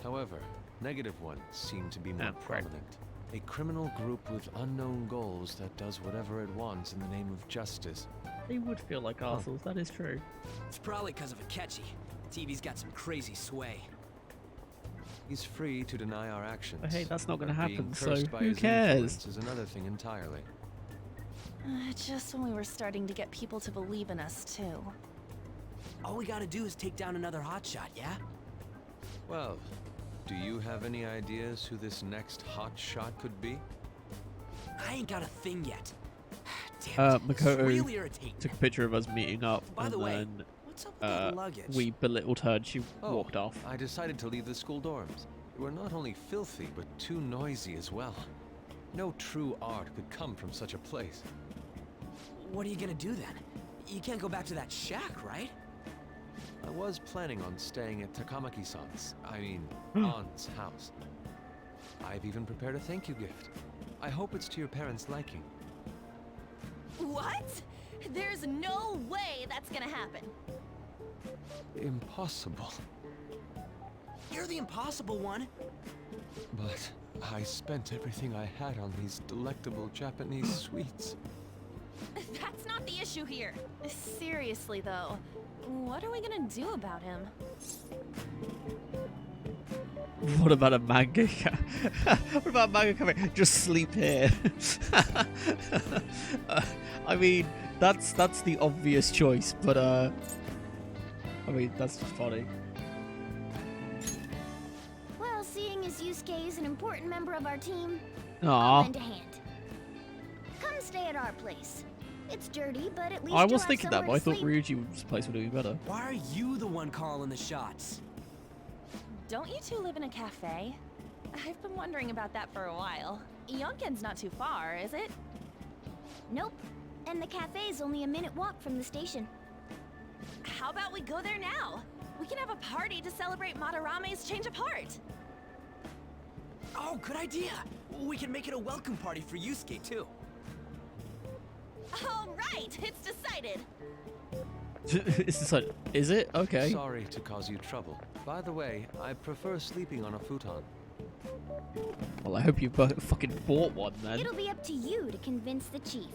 However, negative ones seem to be more prominent. A criminal group with unknown goals that does whatever it wants in the name of justice. They would feel like arseholes, that is true. It's probably because of Akechi. TV's got some crazy sway. He's free to deny our actions. But hey, that's not gonna But being happen, so cursed by who his cares? influence is another thing entirely. Just when we were starting to get people to believe in us, too. All we gotta do is take down another hotshot, yeah? Well, do you have any ideas who this next hot shot could be? I ain't got a thing yet. Damn it, it's Makoto really irritating. took a picture of us meeting up, By and the way, then what's up with that luggage? we belittled her and she Oh, walked off. I decided to leave the school dorms. They were not only filthy, but too noisy as well. No true art could come from such a place. What are you gonna do then? You can't go back to that shack, right? I was planning on staying at Takamaki-san's, Hmm. aunt's house. I've even prepared a thank you gift. I hope it's to your parents' liking. What? There's no way that's gonna happen. Impossible. You're the impossible one. But I spent everything I had on these delectable Japanese sweets. That's not the issue here. Seriously, though, what are we gonna do about him? What about a manga? What about a manga coming? Just sleep here. I mean, that's the obvious choice, but I mean, that's just funny. Well, seeing as Yusuke is an important member of our team, Aw. I'll lend a hand. Come stay at our place. It's dirty, but at least I you'll was have thinking that, but I somewhere thought to sleep. Ryuji's place would do better. Why are you the one calling the shots? Don't you two live in a cafe? I've been wondering about that for a while. Yonken's not too far, is it? Nope. And the cafe's only a minute walk from the station. How about we go there now? We can have a party to celebrate Madarame's change of heart. Oh, good idea. We can make it a welcome party for Yusuke, too. All right, it's decided. It's just like, is it? Okay. Sorry to cause you trouble. By the way, I prefer sleeping on a futon. Well, I hope you fucking bought one then. It'll be up to you to convince the chief.